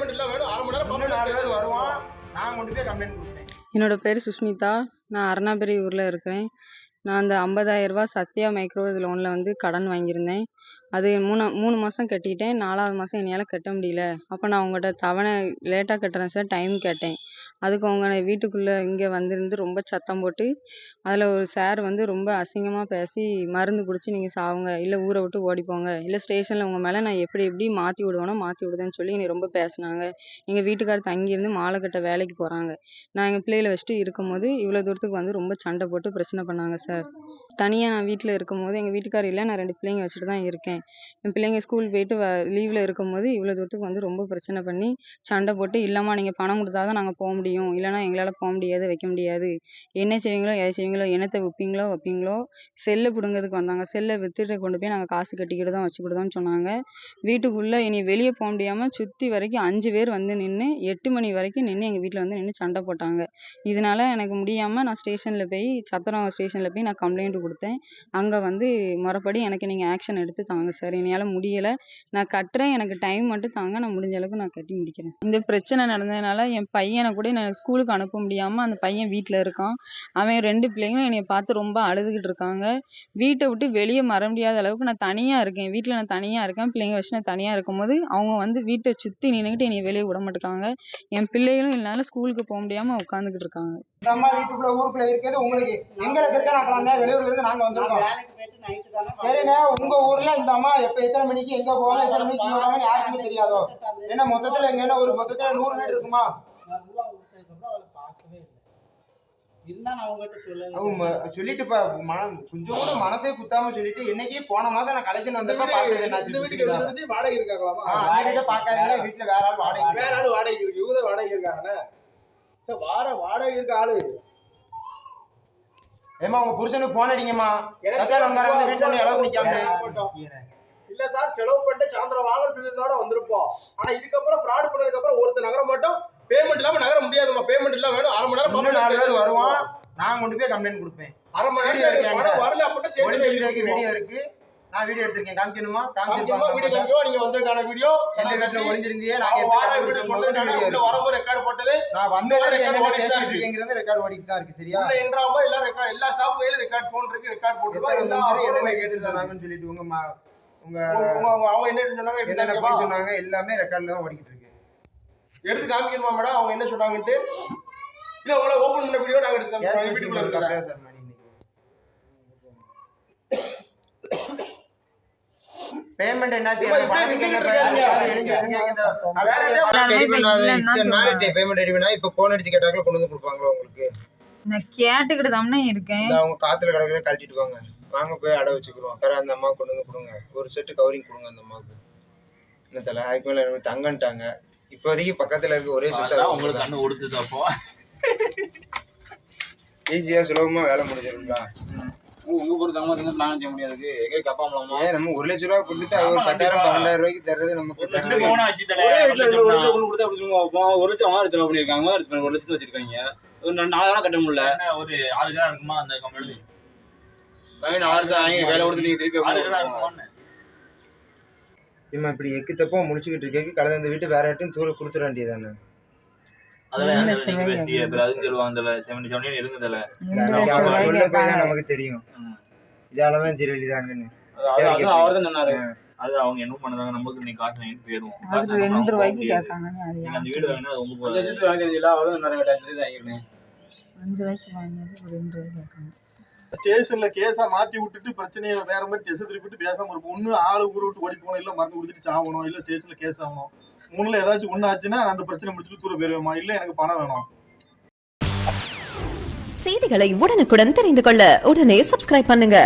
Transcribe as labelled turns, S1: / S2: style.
S1: Payment இல்ல வேணும் 1/2 மணி நேரம் 4 பேர் வருவான். நான் கொண்டு போய் கம்ப்ளைண்ட் கொடுத்தேன்.
S2: என்னோட பேர் சுஷ்மிதா. நான் அருணாபுரி ஊரில் இருக்கிறேன். நான் அந்த 50,000 சத்யா மைக்ரோ லோனில் வந்து கடன் வாங்கியிருந்தேன். அது 3 மாதம் கட்டிட்டேன். 4வது மாதம் என்னால் கட்ட முடியல. அப்போ நான் உங்கள்கிட்ட தவணை லேட்டாக கட்டுறேன் சார், டைம் கேட்டேன். அதுக்கு அவங்க வீட்டுக்குள்ளே இங்கே வந்திருந்து ரொம்ப சத்தம் போட்டு, அதில் ஒரு சார் வந்து ரொம்ப அசிங்கமாக பேசி, மருந்து குடிச்சு நீங்கள் சாவுங்க, இல்லை ஊரை விட்டு ஓடிப்போங்க, இல்லை ஸ்டேஷனில் உங்கள் மேலே நான் எப்படி மாற்றி விடுவேனோ மாற்றி விடுதேன்னு சொல்லி என்னை ரொம்ப பேசினாங்க. எங்கள் வீட்டுக்காரர் தங்கியிருந்து மாலை கட்ட வேலைக்கு போகிறாங்க. நான் எங்கள் பிள்ளைகளை வச்சுட்டு இருக்கும்போது இவ்வளோ தூரத்துக்கு வந்து ரொம்ப சண்டை போட்டு பிரச்சனை பண்ணாங்க சார். தனியாக நான் வீட்டில் இருக்கும்போது எங்கள் வீட்டுக்காரர் இல்லை, நான் 2 பிள்ளைங்க வச்சுட்டு தான் இருக்கேன். என் பிள்ளைங்க ஸ்கூல் போயிட்டு லீவில் இருக்கும்போது இவ்வளோ தூரத்துக்கு வந்து ரொம்ப பிரச்சனை பண்ணி சண்டை போட்டு, இல்லைம்மா நீங்கள் பணம் கொடுத்தா தான் நாங்கள் போக முடியும், இல்லைனா எங்களால் போக முடியாது, வைக்க முடியாது, என்ன செய்வீங்களோ எதை செய்வீங்களோ, என்னத்தை வைப்பீங்களோ செல்லை பிடுங்கிறதுக்கு வந்தாங்க. செல்லை விற்றுட்டு கொண்டு போய் நாங்கள் காசு கட்டிக்கிட்டு தான் வச்சுக்கிட்டோம்னு சொன்னாங்க. வீட்டுக்குள்ளே இனி வெளியே போக முடியாமல் சுற்றி வரைக்கும் 5 பேர் வந்து நின்று 8 மணி வரைக்கும் நின்று எங்கள் வீட்டில் வந்து நின்று சண்டை போட்டாங்க. இதனால் எனக்கு முடியாமல் நான் சத்திரம் ஸ்டேஷனில் போய் நான் கம்ப்ளைண்ட் கொடுத்தேன். அங்கே வந்து முறைப்படி எனக்கு நீங்கள் ஆக்ஷன் எடுத்து தாங்க சார், என்னால் முடியலை, நான் கட்டுறேன், எனக்கு டைம் மட்டும் தாங்க, நான் முடிஞ்ச அளவுக்கு நான் கட்டி முடிக்கிறேன். இந்த பிரச்சனை நடந்ததுனால என் பையனை கூட நான் ஸ்கூலுக்கு அனுப்ப முடியாமல் அந்த பையன் வீட்டில் இருக்கான். அவன் 2 பிள்ளைங்களும் என்னை பார்த்து ரொம்ப அழுதுகிட்டு இருக்காங்க. வீட்டை விட்டு வெளியே வர முடியாத அளவுக்கு நான் தனியாக இருக்கேன். வீட்டில் நான் தனியாக இருக்கேன். பிள்ளைங்க வச்சு நான் தனியாக இருக்கும்போது அவங்க வந்து வீட்டை சுற்றி நின்றுக்கிட்டு என்னை வெளியே விட மாட்டேங்காங்க. என் பிள்ளைகளும் என்னால் ஸ்கூலுக்கு போக முடியாமல் உட்காந்துக்கிட்டு இருக்காங்க.
S1: அம்மா வீட்டுக்குள்ள ஊருக்குள்ள இருக்கிறது உங்களுக்கு எங்களுக்கு இருக்கானே, வெளியூர்ல இருந்து நாங்க வந்திருக்கோம். சரிண்ணே, உங்க ஊர்ல இந்த அம்மா எத்தனை மணிக்கு எங்க போவாங்க, எத்தனை மணிக்கு வருவாங்கன்னு யாருக்குமே தெரியாதோ? ஏன்னா மொத்தத்துல எங்க என்ன ஒரு மொத்தத்துல 100 வீடு இருக்குமா? சொல்லிட்டு கொஞ்சம் கூட மனசே குத்தாம சொல்லிட்டு என்னைக்கு போன மாசம் நான் கலெக்ஷன் வந்தப்ப பார்த்தது வாடகை இருக்காங்களாமா? அந்த வீட்டை பார்க்காதீங்க, வீட்டுல வேற ஆள் வாடகை இருக்கு, இவங்க வாடகை இருக்காங்க. வாடகை இருக்க ஆளு ஏமா உங்க புருஷனுக்கு போன் அடிங்கம்மா, வீட்டுல இளவு நிக்காம. இல்ல சார், செலவு பண்ணிட்டு சாயந்தரம் வாங்கறதுக்கு வந்திருப்போம். ஆனா இதுக்கப்புறம் ஃப்ராட் பண்ணதுக்கு அப்புறம் ஒருத்தர் நகர மாட்டோம், பேமெண்ட் இல்லாம நகர முடியாதுமா. பேமெண்ட் இல்ல வேணும் 1/2 மணி நேரம் 4 பேர் வருவான். நான் கொண்டு போய் கம்ப்ளைண்ட் கொடுப்பேன். 1/2 மணி நேரம் வரல அப்படின்னா வீடியோ இருக்கு, நான் வீடியோ எடுத்திருக்கேன், காமிக்கணுமா? நீங்க வந்ததுக்கான வீடியோ எந்த வீட்டுல ஒளிஞ்சிருந்தீங்க, நாங்க வாடகை வீடு சொன்னதுக்கான வரம்பு ரெக்கார்ட் போட்டது, நான் வந்த என்ன பேசிட்டு இருக்கேங்கிறது ரெக்கார்ட் ஓடிட்டு தான் இருக்கு. சரியா? உள்ள என்ட்ராமா எல்லா ஸ்டாஃப் கையில ரெக்கார்ட் போன் இருக்கு, ரெக்கார்ட் போட்டுருக்கோம். என்ன கேஸ் தராங்கன்னு சொல்லிட்டு உங்க அவங்க என்ன சொன்னாங்க, என்ன போய் சொன்னாங்க, எல்லாமே ரெக்கார்ட்ல தான் ஓடிட்டு இருக்கு. எடுத்து காமிக்கணுமா மேடம் அவங்க என்ன சொன்னாங்கன்னு? இல்ல உங்களை ஓபன் பண்ண வீடியோ நாங்க எடுத்து காமிக்கிறோம். வீட்டுக்குள்ள இருக்கா சார்? பேமெண்ட் என்ன செய்யணும், பணத்துக்கு என்ன பேமெண்ட் ரெடி பண்ணா இப்ப போன் அடிச்சு கேட்டாங்களோ கொண்டு வந்து கொடுப்பாங்களா உங்களுக்கு?
S2: நான் கேட்டுக்கிட்டு தான் இருக்கேன்.
S1: அவங்க காத்துல கிடக்குற கழட்டிட்டு வாங்க போய் அடை வச்சுக்கிறோம். வேற அந்த அம்மா கொண்டு வந்து கொடுங்க, ஒரு செட்டு கவரிங் கொடுங்க அந்த அம்மாவுக்கு. என்ன தலை அதுக்கு மேல தங்கன்ட்டாங்க. இப்போதைக்கு பக்கத்துல இருக்க ஒரே சுத்தா உங்களுக்கு கண்ணு கொடுத்தது. அப்போ ஈஸியா சுலபமா வேலை முடிஞ்சிருங்களா?
S3: உங்க பொறுத்த பிளான் செய்ய முடியாது. எங்க அப்பா அம்மா
S1: நம்ம 1 லட்ச ரூபா கொடுத்துட்டு அவர் 10,000 12,000 ரூபாய்க்கு தர்றது நமக்கு
S3: 1 லட்சம் 6 செலவு பண்ணிருக்காங்க. 1 லட்சத்து வச்சிருக்காங்க. ஒரு 4,000 கட்ட முடியல. ஒரு 6 கிராம் இருக்குமா அந்த கம்பெனி? 4,000 வேலை கொடுத்து நீங்க திருப்பி 6 கிராம் இருக்குமா?
S1: இப்படி எக்கு தப்பா முடிச்சுக்கிட்டு இருக்கேன். கலந்து வீட்டு வேற யார்ட்டும் தூர கொடுத்துட வேண்டியதானே? நமக்கு தெரியும் இதாலதான் ஜெயலலிதாங்கன்னு.
S3: அவர்தான் சொன்னாரு. அது அவங்க என்ன பண்ணாங்க, நமக்கு நீ காசு வாங்கிட்டு போயிடுவோம்.
S2: 2 ரூபாய்க்கு கேட்காங்க.
S3: அந்த வீடு வாங்கினா 5 லட்சத்துக்கு வாங்கிருந்தீங்களா? அவர்தான் நிறைய 5 லட்சத்துக்கு வாங்கிருந்தேன்.
S2: 5 ரூபாய்க்கு வாங்கினது 2 ரூபாய்க்கு கேட்காங்க.
S4: ஸ்டேஷன்ல கேஸா மாத்தி விட்டுட்டு பிரச்சனையை வேற மாதிரி திசை திருப்பிட்டு பேசாம இருப்போம். ஒண்ணு ஆளு ஊரு விட்டு ஓடி போகணும், இல்ல மருந்து குடிச்சிட்டு சாகணும், இல்ல ஸ்டேஷன்ல கேஸ் ஆகணும். 3ல ஏதாச்சும் ஒண்ணு ஆச்சுன்னா அந்த பிரச்சனை முடிச்சுட்டு தூர போயிருவேமா, இல்ல எனக்கு பணம் வேணும்.
S5: செய்திகளை உடனுக்குடன் தெரிந்து கொள்ள உடனே சப்ஸ்கிரைப் பண்ணுங்க.